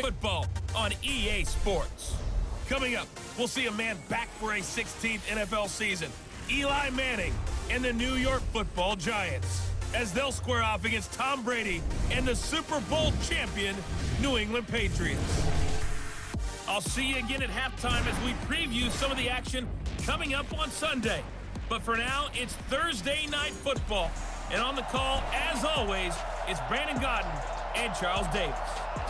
football on EA Sports. Coming up, we'll see a man back for a 16th NFL season, Eli Manning and the New York Football Giants, as they'll square off against Tom Brady and the Super Bowl champion New England Patriots. I'll see you again at halftime as we preview some of the action coming up on Sunday. But for now, it's Thursday Night Football. And on the call, as always, is Brandon Gaudin and Charles Davis.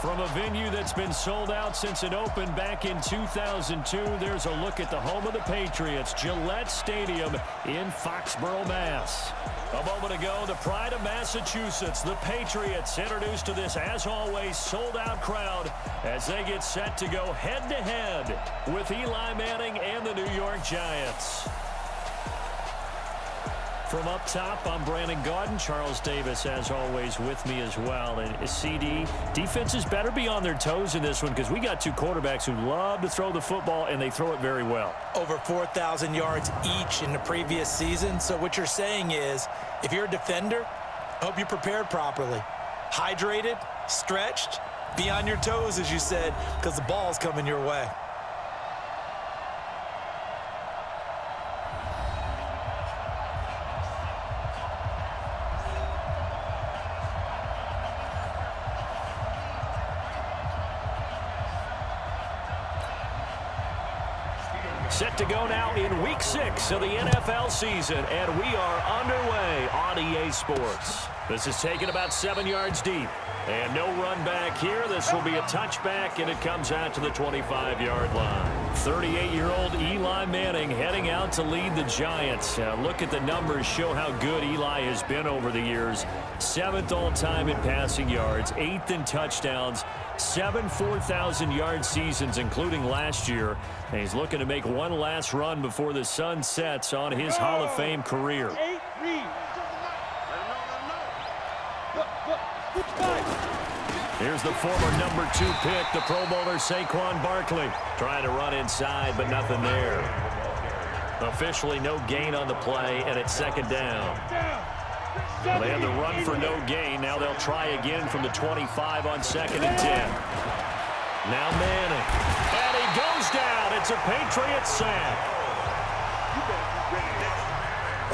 From a venue that's been sold out since it opened back in 2002, there's a look at the home of the Patriots, Gillette Stadium in Foxborough, Mass. A moment ago, the pride of Massachusetts, the Patriots, introduced to this, as always, sold-out crowd as they get set to go head-to-head with Eli Manning and the New York Giants. From up top, I'm Brandon Gaudin. Charles Davis, as always, with me as well. And CD, defenses better be on their toes in this one because we got two quarterbacks who love to throw the football, and they throw it very well. Over 4,000 yards each in the previous season. So what you're saying is, if you're a defender, hope you're prepared properly. Hydrated, stretched, be on your toes, as you said, because the ball's coming your way. Set to go now in Week 6 of the NFL season, and we are underway on EA Sports. This is taken about 7 yards deep, and no run back here. This will be a touchback, and it comes out to the 25-yard line. 38-year-old Eli Manning heading out to lead the Giants. Look at the numbers, show how good Eli has been over the years. 7th all-time in passing yards, 8th in touchdowns, 7 4,000-yard seasons, including last year. And he's looking to make one last run before the sun sets on his Hall of Fame career. Here's the former number 2 pick, the Pro Bowler Saquon Barkley. Trying to run inside, but nothing there. Officially no gain on the play, and it's second down. Well, they had the run for no gain. Now they'll try again from the 25 on 2nd and 10. Now Manning. And he goes down. It's a Patriots sack.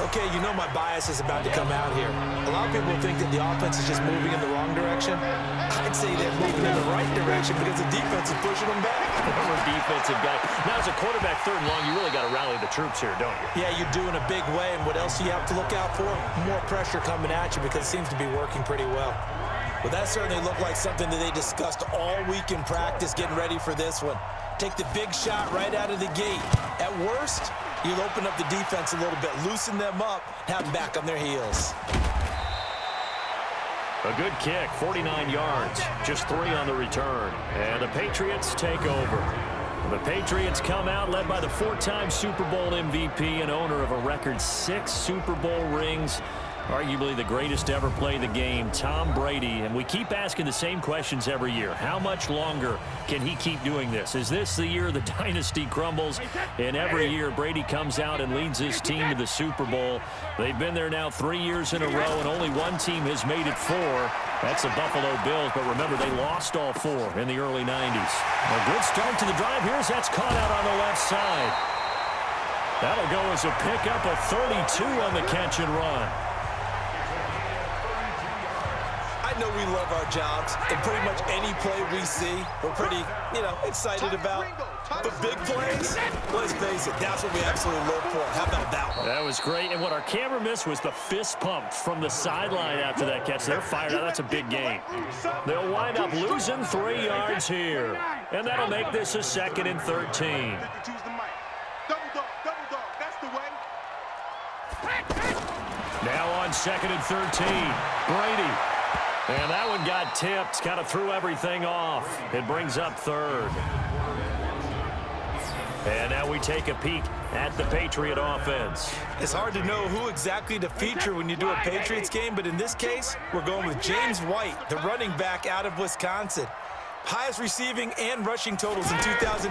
Okay, you know my bias is about to come out here. A lot of people think that the offense is just moving in the wrong direction. I'd say they're moving in the right direction because the defense is pushing them back. Former defensive guy. Now, as a quarterback 3rd and long, you really got to rally the troops here, don't you? Yeah, you're doing a big way, and what else do you have to look out for? More pressure coming at you because it seems to be working pretty well. Well, that certainly looked like something that they discussed all week in practice getting ready for this one. Take the big shot right out of the gate. At worst, you'll open up the defense a little bit, loosen them up, have them back on their heels. A good kick, 49 yards, just 3 on the return. And the Patriots take over. The Patriots come out led by the 4-time Super Bowl MVP and owner of a record 6 Super Bowl rings. Arguably the greatest to ever play the game, Tom Brady. And we keep asking the same questions every year. How much longer can he keep doing this? Is this the year the dynasty crumbles? And every year Brady comes out and leads his team to the Super Bowl. They've been there now 3 years in a row, and only one team has made it 4. That's the Buffalo Bills. But remember, they lost all 4 in the early 90s. A good start to the drive. Here's that's caught out on the left side. That'll go as a pickup of 32 on the catch and run. I know we love our jobs, and pretty much any play we see, we're pretty, excited about. But big plays, let's face it, that's what we absolutely look for. How about that one? That was great, and what our camera missed was the fist pump from the sideline after that catch. They're fired out. That's a big gain. They'll wind up losing 3 yards here, and that'll make this a 2nd and 13. Now on 2nd and 13, Brady. And that one got tipped, kind of threw everything off. It brings up 3rd. And now we take a peek at the Patriot offense. It's hard to know who exactly to feature when you do a Patriots game, but in this case, we're going with James White, the running back out of Wisconsin. Highest receiving and rushing totals in 2018,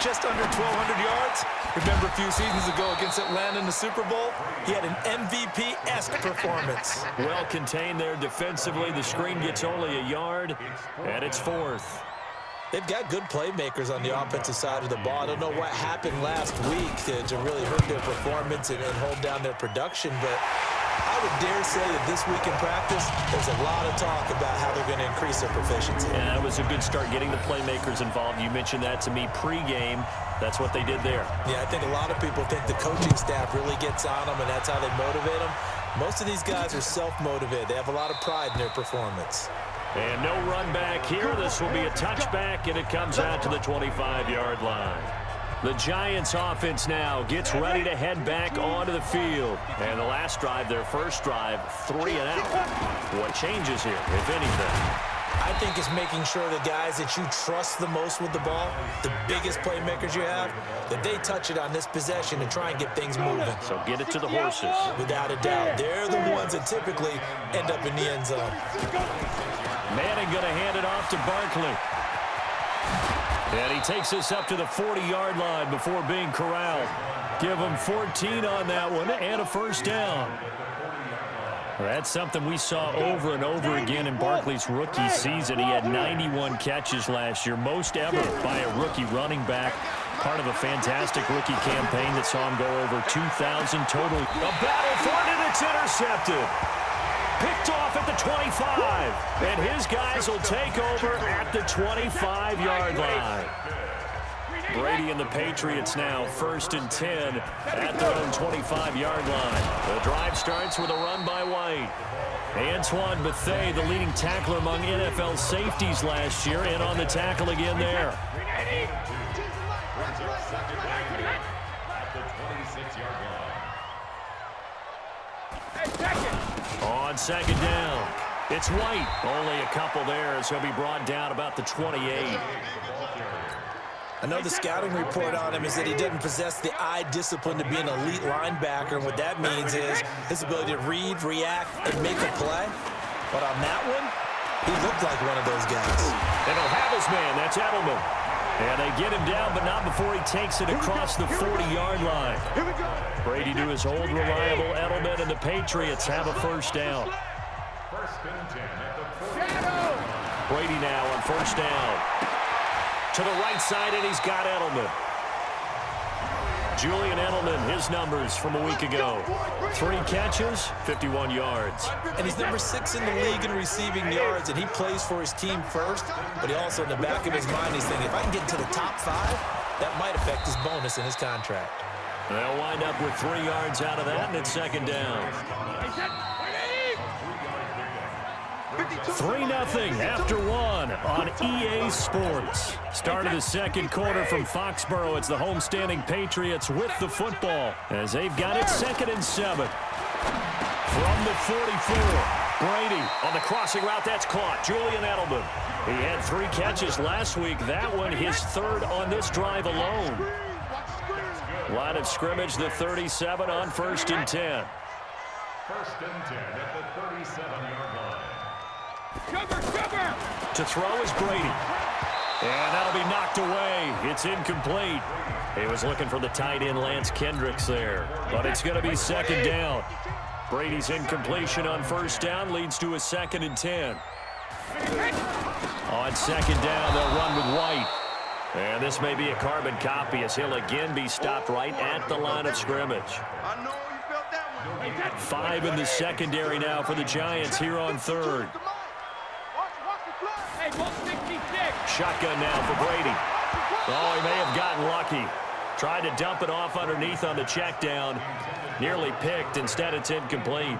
just under 1,200 yards. Remember a few seasons ago against Atlanta in the Super Bowl? He had an MVP-esque performance. Well contained there defensively. The screen gets only a yard, and it's 4th. They've got good playmakers on the offensive side of the ball. I don't know what happened last week to really hurt their performance and hold down their production, but I would dare say that this week in practice, there's a lot of talk about how they're going to increase their proficiency. Yeah, that was a good start getting the playmakers involved. You mentioned that to me pregame. That's what they did there. Yeah, I think a lot of people think the coaching staff really gets on them, and that's how they motivate them. Most of these guys are self-motivated. They have a lot of pride in their performance. And no run back here. This will be a touchback, and it comes out to the 25-yard line. The Giants offense now gets ready to head back onto the field. And the last drive, their first drive, 3 and out. What changes here, if anything? I think it's making sure the guys that you trust the most with the ball, the biggest playmakers you have, that they touch it on this possession and try and get things moving. So get it to the horses. Without a doubt. They're the ones that typically end up in the end zone. Manning going to hand it off to Barkley. And he takes us up to the 40-yard line before being corralled. Give him 14 on that one and a first down. That's something we saw over and over again in Barkley's rookie season. He had 91 catches last year, most ever by a rookie running back. Part of a fantastic rookie campaign that saw him go over 2,000 total. A battle for it, and it's intercepted. Picked off at the 25, and his guys will take over at the 25-yard line. Brady and the Patriots now 1st and 10 at their own 25-yard line. The drive starts with a run by White. Antoine Bethea, the leading tackler among NFL safeties last year, and on the tackle again there. On second down, it's White. Only a couple there as he'll be brought down about the 28. I know the scouting report on him is that he doesn't possess the eye discipline to be an elite linebacker, and what that means is his ability to read, react, and make a play. But on that one, he looked like one of those guys. They don't have his man. That's Edelman. And they get him down, but not before he takes it across the 40-yard line. Brady to his old reliable Edelman, and the Patriots have a first down. Brady now on first down. To the right side, and he's got Edelman. Julian Edelman, his numbers from a week ago. 3 catches, 51 yards. And he's number 6 in the league in receiving yards, and he plays for his team first, but he also, in the back of his mind, he's thinking, if I can get to the top 5, that might affect his bonus in his contract. They'll wind up with 3 yards out of that, and it's second down. 3-0 after 1 on EA Sports. Start of the second quarter from Foxborough. It's the homestanding Patriots with the football as they've got it 2nd and 7. From the 44, Brady on the crossing route. That's caught. Julian Edelman. He had 3 catches last week. That one his 3rd on this drive alone. Line of scrimmage, the 37 on 1st and 10. 1st and 10 at the 37-yard line. To throw is Brady. And that'll be knocked away. It's incomplete. He was looking for the tight end, Lance Kendricks, there. But it's going to be second down. Brady's incompletion on first down leads to a 2nd and 10. On second down, they'll run with White. And this may be a carbon copy as he'll again be stopped right at the line of scrimmage. 5 in the secondary now for the Giants here on 3rd. Shotgun now for Brady. Oh, he may have gotten lucky. Tried to dump it off underneath on the check down. Nearly picked. Instead, it's incomplete.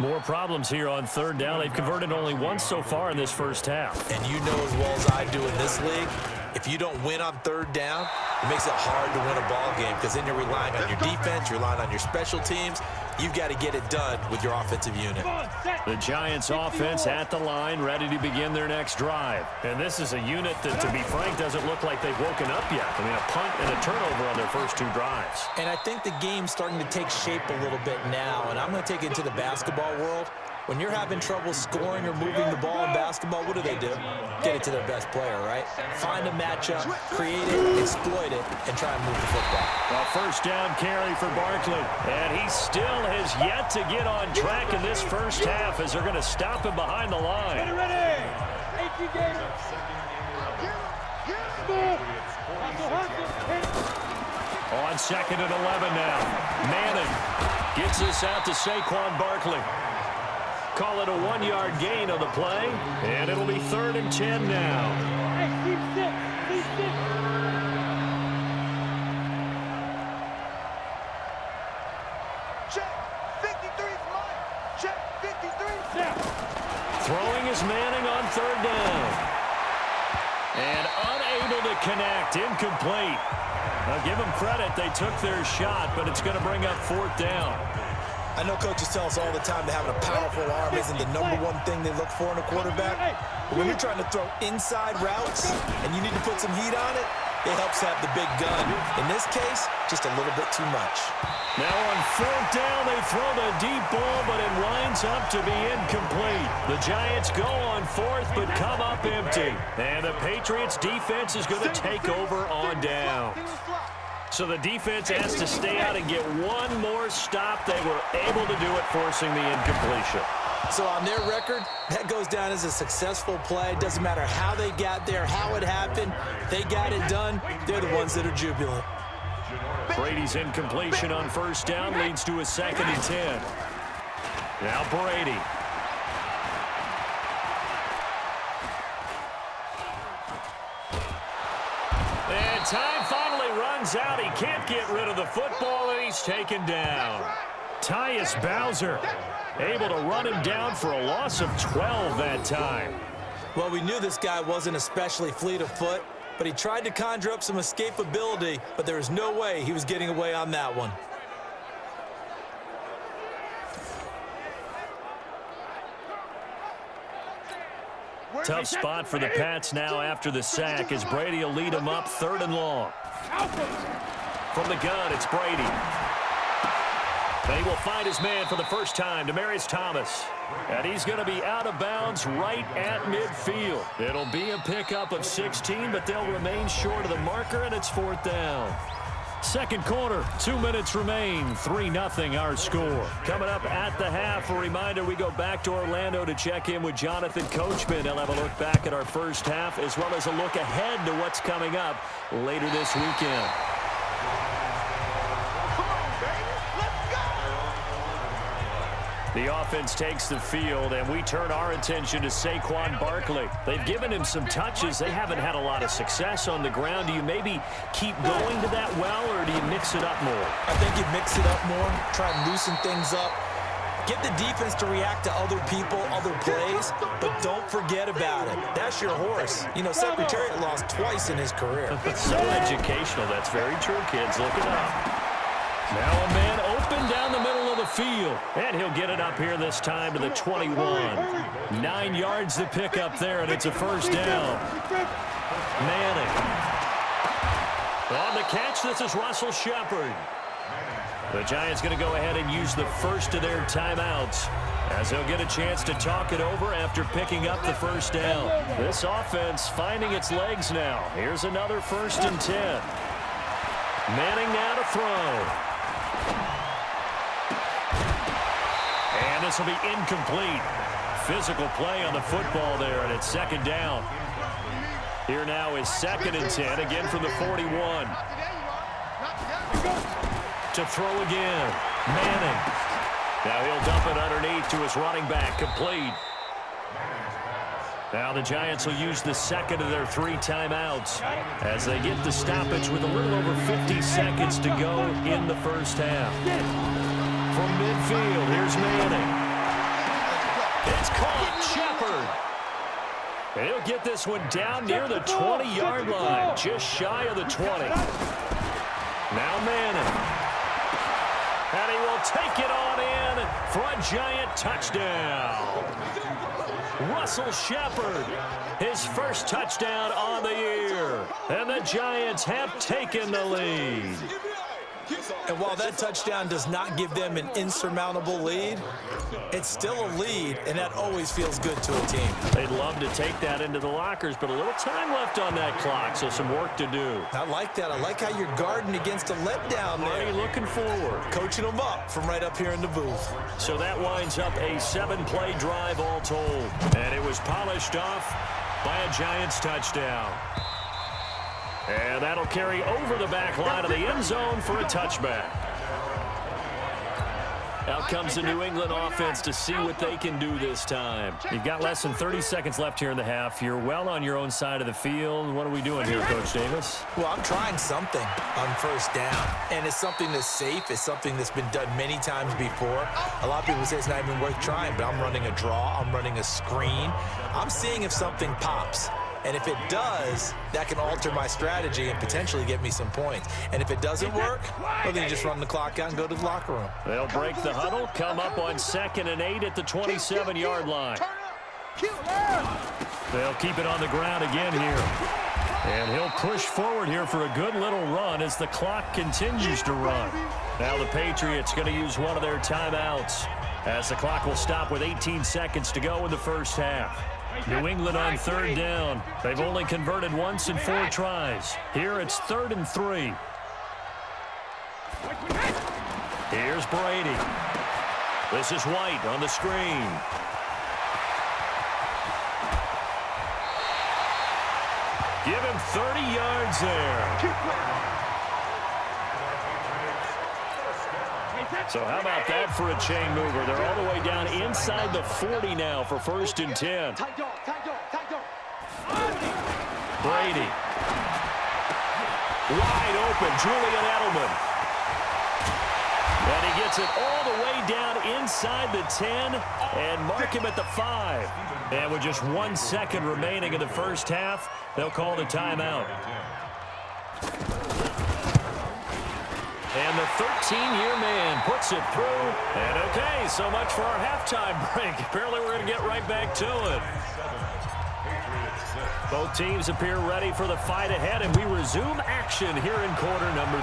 More problems here on 3rd down. They've converted only once so far in this first half. And you know as well as I do in this league, if you don't win on 3rd down, it makes it hard to win a ball game because then you're relying on your defense, you're relying on your special teams. You've got to get it done with your offensive unit. The Giants offense at the line, ready to begin their next drive. And this is a unit that, to be frank, doesn't look like they've woken up yet. I mean, a punt and a turnover on their first 2 drives. And I think the game's starting to take shape a little bit now, and I'm going to take it to the basketball world. When you're having trouble scoring or moving the ball in basketball, what do? Get it to their best player, right? Find a matchup, create it, exploit it, and try and move the football. A first down carry for Barkley. And he still has yet to get on track in this first half as they're going to stop him behind the line. On 2nd and 11 now. Manning gets this out to Saquon Barkley. Call it a 1-yard gain on the play, and it'll be 3rd and 10 now. Hey, keep still. Keep still. Check. 53's mine. Check. 53's Yeah. Throwing is Manning on 3rd down. And unable to connect. Incomplete. Now give them credit. They took their shot, but it's going to bring up 4th down. I know coaches tell us all the time that having a powerful arm isn't the #1 thing they look for in a quarterback. But when you're trying to throw inside routes and you need to put some heat on it, it helps have the big gun. In this case, just a little bit too much. Now on 4th down, they throw the deep ball, but it winds up to be incomplete. The Giants go on 4th, but come up empty. And the Patriots defense is going to take over on down. So the defense has to stay out and get one more stop. They were able to do it, forcing the incompletion. So on their record, that goes down as a successful play. Doesn't matter how they got there, how it happened. They got it done. They're the ones that are jubilant. Brady's incompletion on 1st down leads to a 2nd and 10. Now Brady. And time finally runs out. He can't get rid of the football, and he's taken down. Tyus Bowser able to run him down for a loss of 12 that time. Well, we knew this guy wasn't especially fleet of foot, but he tried to conjure up some escapability, but there was no way he was getting away on that one. Tough spot for the Pats now after the sack as Brady will lead them up 3rd and long. From the gun, it's Brady. They will find his man for the first time, Demaryius Thomas. And he's going to be out of bounds right at midfield. It'll be a pickup of 16, but they'll remain short of the marker, and it's 4th down. 2nd quarter, 2 minutes remain, 3-0 our score. Coming up at the half, a reminder we go back to Orlando to check in with Jonathan Coachman. He'll have a look back at our first half as well as a look ahead to what's coming up later this weekend. The offense takes the field, and we turn our attention to Saquon Barkley. They've given him some touches. They haven't had a lot of success on the ground. Do you maybe keep going to that well, or do you mix it up more? I think you mix it up more, try and loosen things up. Get the defense to react to other people, other plays, but don't forget about it. That's your horse. You know, Secretariat lost twice in his career. So educational. That's very true, kids. Look it up. Now a man open down the middle of the field. And he'll get it up here this time to the 21. 9 yards to pick up there, and it's a 1st down. Manning. On the catch, this is Russell Shepard. The Giants going to go ahead and use the first of their timeouts as they'll get a chance to talk it over after picking up the 1st down. This offense finding its legs now. Here's another 1st and 10. Manning now to throw. And this will be incomplete. Physical play on the football there, and it's 2nd down. Here now is 2nd and 10, again from the 41. To throw again. Manning. Now he'll dump it underneath to his running back. Complete. Now the Giants will use the 2nd of their 3 timeouts as they get the stoppage with a little over 50 seconds to go in the 1st half. From midfield, here's Manning. It's caught. Shepard. And he'll get this one down near the 20-yard line, just shy of the 20. Now Manning. And he will take it on in for a Giant touchdown. Russell Shepard, his first touchdown on the year. And the Giants have taken the lead. And while that touchdown does not give them an insurmountable lead, it's still a lead, and that always feels good to a team. They'd love to take that into the lockers, but a little time left on that clock, so some work to do. I like that. I like how you're guarding against a letdown there. Already looking forward. Coaching them up from right up here in the booth. So that winds up a 7-play drive all told. And it was polished off by a Giants touchdown. And that'll carry over the back line of the end zone for a touchback. Out comes the New England offense to see what they can do this time. You've got less than 30 seconds left here in the half. You're well on your own side of the field. What are we doing here, Coach Davis? Well, I'm trying something on first down, and it's something that's safe. It's something that's been done many times before. A lot of people say it's not even worth trying, but I'm running a draw. I'm running a screen. I'm seeing if something pops. And if it does, that can alter my strategy and potentially get me some points. And if it doesn't work, well, then you just run the clock out and go to the locker room. They'll break the huddle, come up on 2nd and 8 at the 27-yard line. They'll keep it on the ground again here. And he'll push forward here for a good little run as the clock continues to run. Now the Patriots going to use one of their timeouts as the clock will stop with 18 seconds to go in the first half. New England on 3rd down. They've only converted once in 4 tries. Here it's 3rd and 3. Here's Brady. This is White on the screen. Give him 30 yards there. So how about that for a chain mover? They're all the way down inside the 40 now for 1st and 10. Brady. Wide open, Julian Edelman. And he gets it all the way down inside the 10 and mark him at the 5. And with just 1 second remaining in the first half, they'll call the timeout. And the 13-year man puts it through. And okay, so much for our halftime break. Apparently we're going to get right back to it. Both teams appear ready for the fight ahead, and we resume action here in quarter number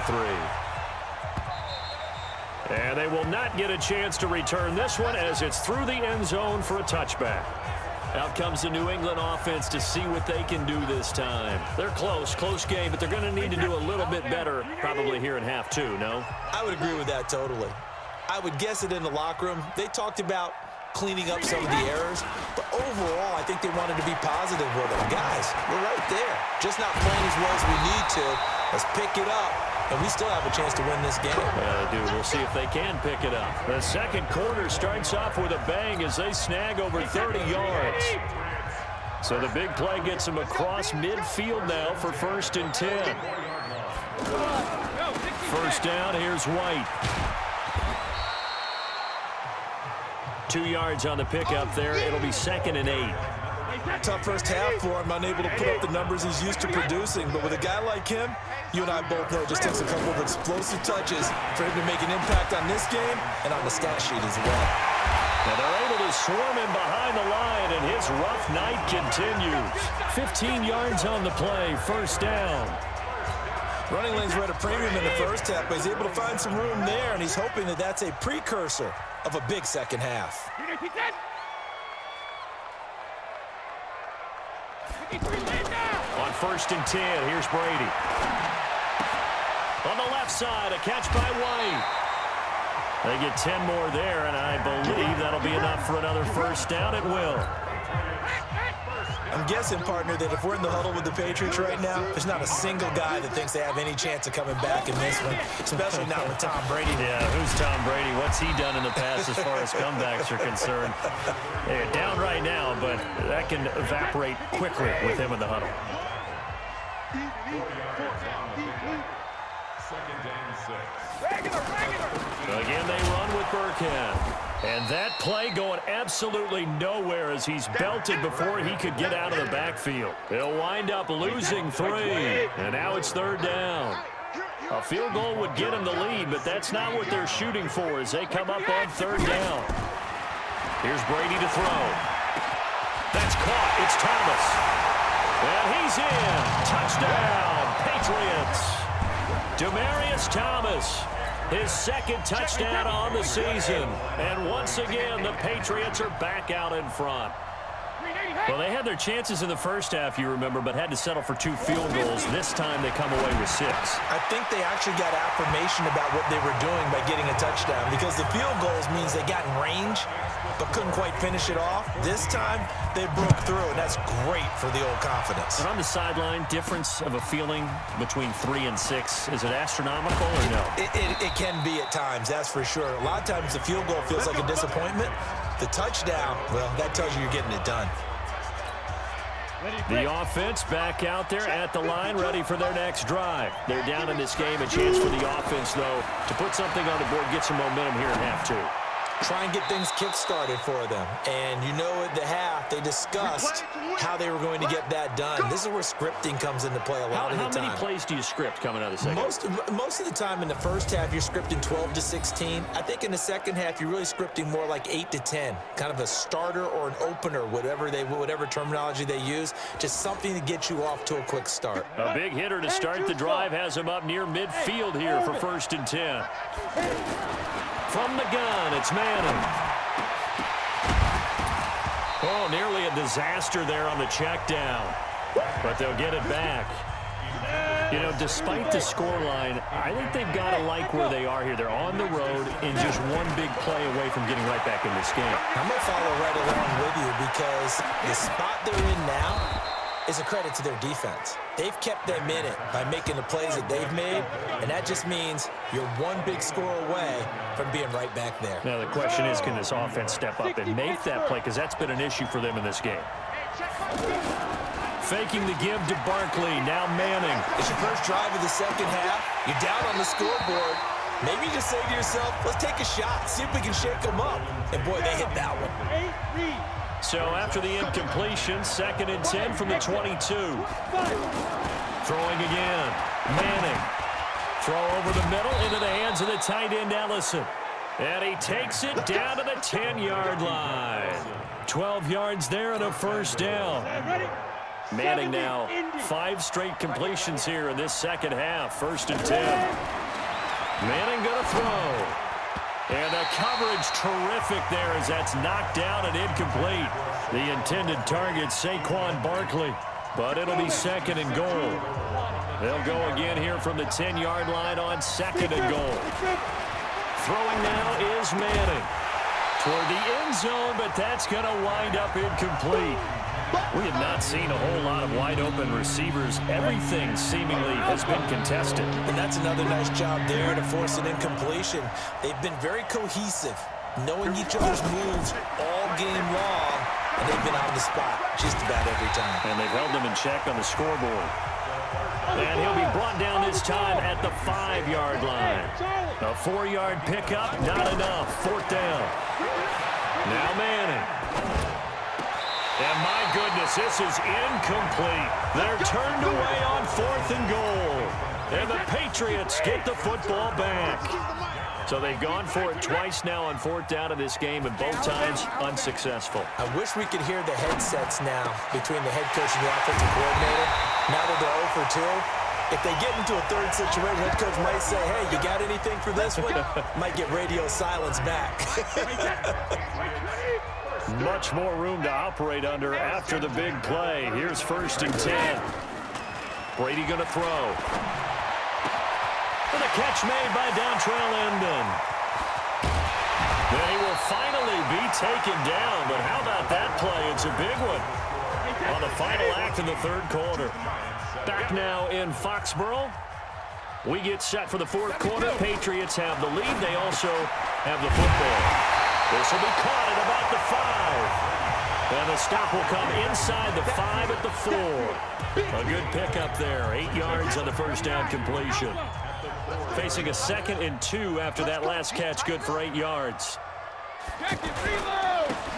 3. And they will not get a chance to return this one as it's through the end zone for a touchback. Out comes the New England offense to see what they can do this time. They're close game, but they're going to need to do a little bit better probably here in half 2, no? I would agree with that totally. I would guess it in the locker room. They talked about cleaning up some of the errors, but overall, I think they wanted to be positive with them. Guys, we're right there. Just not playing as well as we need to. Let's pick it up, and we still have a chance to win this game. Yeah, they do. We'll see if they can pick it up. The second quarter starts off with a bang as they snag over 30 yards. So the big play gets them across midfield now for 1st and 10. First down, here's White. 2 yards on the pickup there. It'll be 2nd and 8. Tough first half for him, unable to put up the numbers he's used to producing. But with a guy like him, you and I both know it just takes a couple of explosive touches for him to make an impact on this game and on the stat sheet as well. Now they're able to swarm him behind the line, and his rough night continues. 15 yards on the play, 1st down. Running lanes were at a premium in the first half, but he's able to find some room there, and he's hoping that that's a precursor of a big second half. On 1st and 10, here's Brady. On the left side, a catch by White. They get 10 more there, and I believe that'll be enough for another first down. It will. I'm guessing, partner, that if we're in the huddle with the Patriots right now, there's not a single guy that thinks they have any chance of coming back in this one, especially not with Tom Brady. Yeah, who's Tom Brady? What's he done in the past as far as comebacks are concerned? They're down right now, but that can evaporate quickly with him in the huddle. Again, they run with Burkhead. And that play going absolutely nowhere as he's belted before he could get out of the backfield. They'll wind up losing 3. And now it's 3rd down. A field goal would get him the lead, but that's not what they're shooting for as they come up on 3rd down. Here's Brady to throw. That's caught. It's Thomas. And he's in. Touchdown, Patriots. Demaryius Thomas, his 2nd touchdown on the season. And once again, the Patriots are back out in front. Well, they had their chances in the first half, you remember, but had to settle for 2 field goals. This time they come away with 6. I think they actually got affirmation about what they were doing by getting a touchdown, because the field goals means they got in range but couldn't quite finish it off. This time they broke through, and that's great for the old confidence. And on the sideline, difference of a feeling between 3 and 6, is it astronomical or no? It can be at times, that's for sure. A lot of times the field goal feels like a disappointment. The touchdown, well, that tells you you're getting it done. The offense back out there at the line, ready for their next drive. They're down in this game. A chance for the offense, though, to put something on the board, get some momentum here in half 2. Try and get things kick-started for them. And you know at the half, they discussed how they were going to get that done. This is where scripting comes into play a lot of the time. How many plays do you script coming out of the second? Most of the time in the first half, you're scripting 12 to 16. I think in the second half, you're really scripting more like 8 to 10. Kind of a starter or an opener, whatever terminology they use. Just something to get you off to a quick start. A big hitter to start the drive has him up near midfield here for 1st and 10. From the gun, it's Madden. Oh, nearly a disaster there on the check down. But they'll get it back. You know, despite the scoreline, I think they've got to like where they are here. They're on the road and just one big play away from getting right back in this game. I'm going to follow right along with you, because the spot they're in now is a credit to their defense. They've kept them in it by making the plays that they've made, and that just means you're one big score away from being right back there. Now, the question is, can this offense step up and make that play? Because that's been an issue for them in this game. Faking the give to Barkley. Now Manning. It's your first drive of the second half. You're down on the scoreboard. Maybe you just say to yourself, let's take a shot, see if we can shake them up. And, boy, they hit that one. So after the incompletion, 2nd and 10 from the 22. Throwing again. Manning. Throw over the middle into the hands of the tight end Ellison. And he takes it down to the 10-yard line. 12 yards there and a 1st down. Manning now 5 straight completions here in this second half. 1st and 10. Manning going to throw. And the coverage terrific there as that's knocked down and incomplete. The intended target, Saquon Barkley. But it'll be 2nd and goal. They'll go again here from the 10-yard line on 2nd and goal. Throwing now is Manning. Toward the end zone, but that's going to wind up incomplete. We have not seen a whole lot of wide-open receivers. Everything seemingly has been contested. And that's another nice job there to force an incompletion. They've been very cohesive, knowing each other's moves all game long, and they've been on the spot just about every time. And they've held them in check on the scoreboard. And he'll be brought down this time at the 5-yard line. A 4-yard pickup, not enough. 4th down. Now Manning. And my goodness, this is incomplete. They're turned away on 4th and goal. And the Patriots get the football back. So they've gone for it twice now on 4th down in this game, and both times unsuccessful. I wish we could hear the headsets now between the head coach and the offensive coordinator. Now that they're 0 for 2, if they get into a 3rd situation, head coach might say, hey, you got anything for this one? Might get radio silence back. Much more room to operate under after the big play. Here's 1st and 10. Brady going to throw. And a catch made by Dontrell Endon. Then he will finally be taken down, but how about that play? It's a big one on the final act in the 3rd quarter. Back now in Foxborough. We get set for the 4th quarter. Patriots have the lead. They also have the football. This will be caught at about the 5. And the stop will come inside the 5 at the 4. A good pickup there. 8 yards on the 1st down completion. Facing a 2nd and 2 after that last catch, good for 8 yards.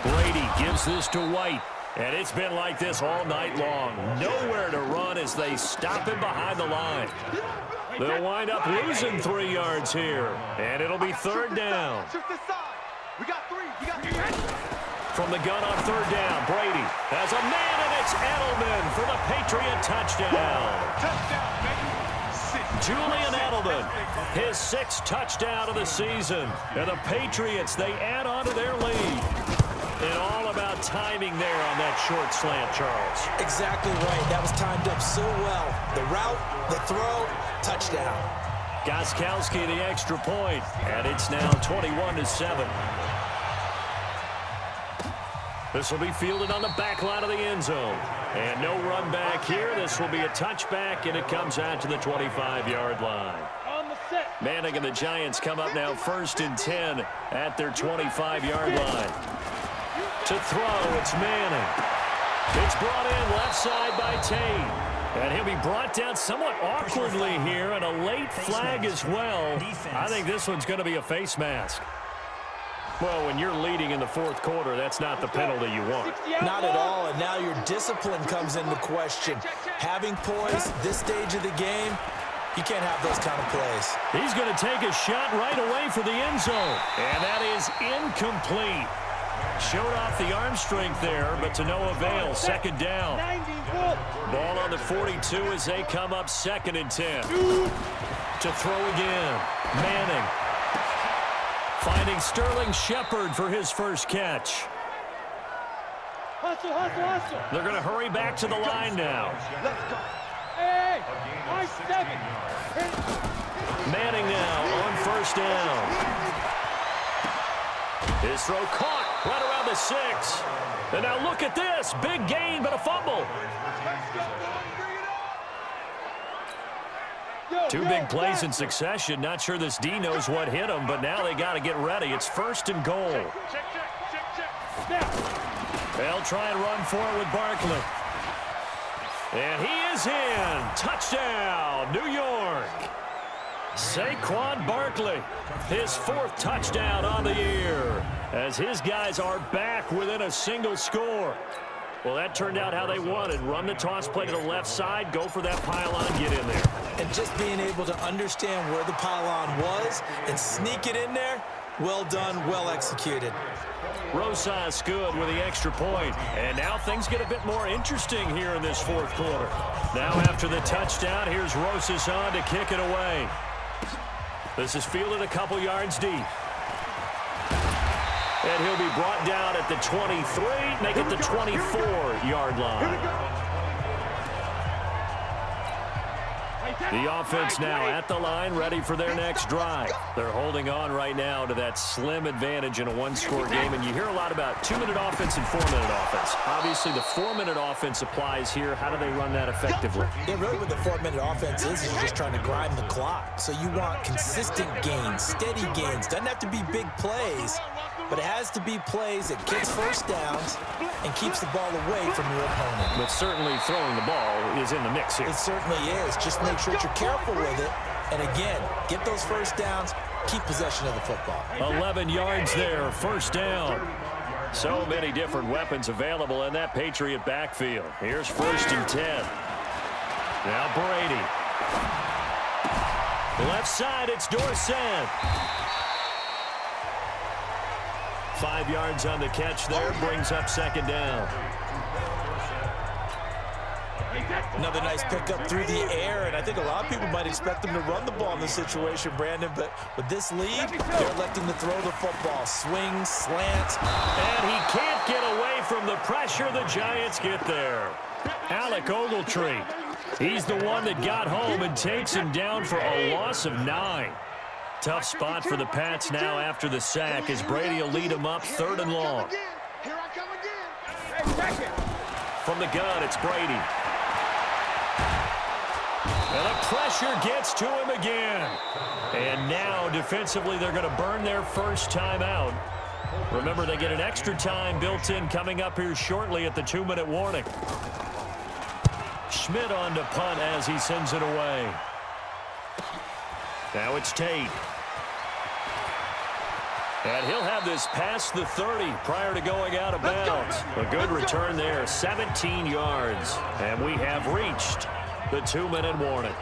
Brady gives this to White. And it's been like this all night long. Nowhere to run as they stop him behind the line. They'll wind up losing 3 yards here. And it'll be 3rd down. We got 3. You got 3. From the gun on 3rd down, Brady has a man, and it's Edelman for the Patriot touchdown. Julian Edelman, his 6th touchdown of the season. And the Patriots, they add on to their lead. And all about timing there on that short slant, Charles. Exactly right. That was timed up so well. The route, the throw, touchdown. Gostkowski the extra point, and it's now 21-7. This will be fielded on the back line of the end zone. And no run back here. This will be a touchback, and it comes out to the 25-yard line. Manning and the Giants come up now 1st and 10 at their 25-yard line. To throw, it's Manning. It's brought in left side by Tate. And he'll be brought down somewhat awkwardly here, and a late flag as well. I think this one's going to be a face mask. Well, when you're leading in the 4th quarter, that's not the penalty you want. Not at all, and now your discipline comes into question. Having poise this stage of the game, you can't have those kind of plays. He's going to take a shot right away for the end zone, and that is incomplete. Showed off the arm strength there, but to no avail. 2nd down. Ball on the 42 as they come up 2nd and 10. To throw again. Manning. Finding Sterling Shepard for his first catch. They're going to hurry back to the line now. Manning now on 1st down. His throw caught right around the 6. And now look at this. Big gain, but a fumble. 2 big plays in succession. Not sure this D knows what hit him, but now they got to get ready. It's 1st and goal. They'll try and run for it with Barkley. And he is in. Touchdown, New York. Saquon Barkley, his 4th touchdown on the year, as his guys are back within a single score. Well, that turned out how they wanted. Run the toss play to the left side, go for that pylon, get in there. And just being able to understand where the pylon was and sneak it in there, well done, well executed. Rosas good with the extra point. And now things get a bit more interesting here in this 4th quarter. Now after the touchdown, here's Rosas on to kick it away. This is fielded a couple yards deep. And he'll be brought down at the 23, make it the 24-yard line. The offense now at the line, ready for their next drive. They're holding on right now to that slim advantage in a 1-score game, and you hear a lot about 2-minute offense and 4-minute offense. Obviously, the 4-minute offense applies here. How do they run that effectively? Yeah, really what the 4-minute offense is you're just trying to grind the clock. So you want consistent gains, steady gains. Doesn't have to be big plays, but it has to be plays that gets first downs and keeps the ball away from your opponent. But certainly throwing the ball is in the mix here. It certainly is. Just make sure that you're careful with it. And again, get those first downs, keep possession of the football. 11 yards there, 1st down. So many different weapons available in that Patriot backfield. Here's 1st and 10. Now Brady. Left side, it's Dorsett. 5 yards on the catch there, brings up 2nd down. Another nice pickup through the air, and I think a lot of people might expect them to run the ball in this situation, Brandon, but with this lead, they're electing to throw the football. Swings, slants. And he can't get away from the pressure. The Giants get there. Alec Ogletree, he's the one that got home and takes him down for a loss of 9. Tough spot for the Pats now after the sack as Brady will lead him up 3rd and long. From the gun, it's Brady. And the pressure gets to him again. And now, defensively, they're going to burn their first timeout. Remember, they get an extra time built in coming up here shortly at the 2-minute warning. Schmidt on to punt as he sends it away. Now it's Tate. And he'll have this past the 30 prior to going out of bounds. A good return there, 17 yards. And we have reached the 2-minute warning.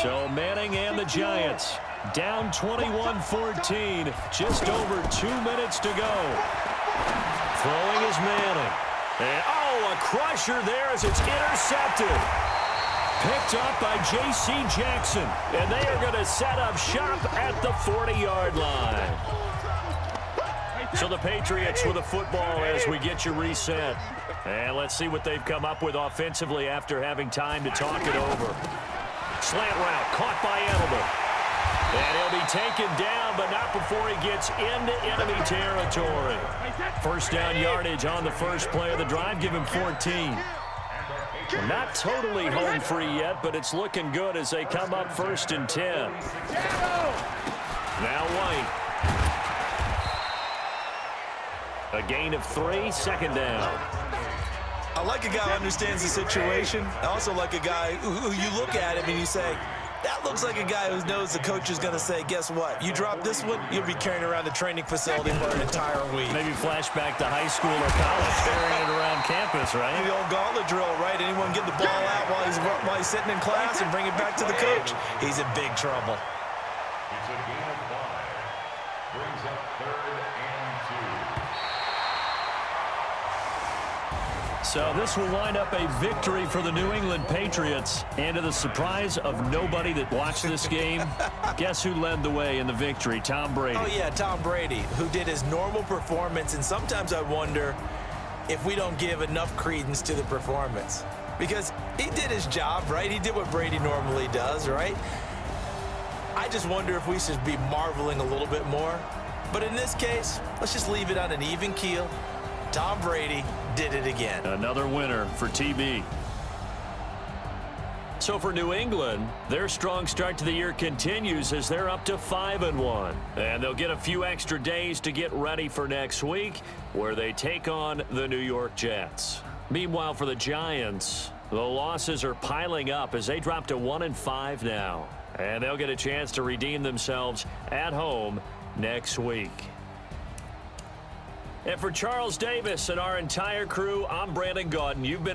So Manning and the Giants down 21-14, just over 2 minutes to go. Throwing is Manning. And a crusher there as it's intercepted. Picked up by J.C. Jackson. And they are going to set up shop at the 40-yard line. So the Patriots with a football as we get you reset. And let's see what they've come up with offensively after having time to talk it over. Slant route caught by Edelman. And he'll be taken down, but not before he gets into enemy territory. First down yardage on the first play of the drive. Give him 14. Not totally home free yet, but it's looking good as they come up 1st and 10. Now White. A gain of 3, second down. I like a guy who understands the situation. I also like a guy who you look at him and you say, that looks like a guy who knows the coach is going to say, guess what? You drop this one, you'll be carrying around the training facility for an entire week. Maybe flashback to high school or college, carrying it around campus, right? The old gauntlet drill, right? Anyone get the ball out while he's sitting in class and bring it back to the coach? He's in big trouble. It's a gain of 5. Brings up 3rd and 2. So this will wind up a victory for the New England Patriots. And to the surprise of nobody that watched this game, guess who led the way in the victory? Tom Brady. Oh, yeah, Tom Brady, who did his normal performance. And sometimes I wonder if we don't give enough credence to the performance. Because he did his job, right? He did what Brady normally does, right? I just wonder if we should be marveling a little bit more. But in this case, let's just leave it on an even keel. Tom Brady did it again. Another winner for TB. So for New England, their strong start to the year continues as they're up to 5-1. And they'll get a few extra days to get ready for next week, where they take on the New York Jets. Meanwhile, for the Giants, the losses are piling up as they drop to 1-5 now. And they'll get a chance to redeem themselves at home next week. And for Charles Davis and our entire crew, I'm Brandon Gaudin. You've been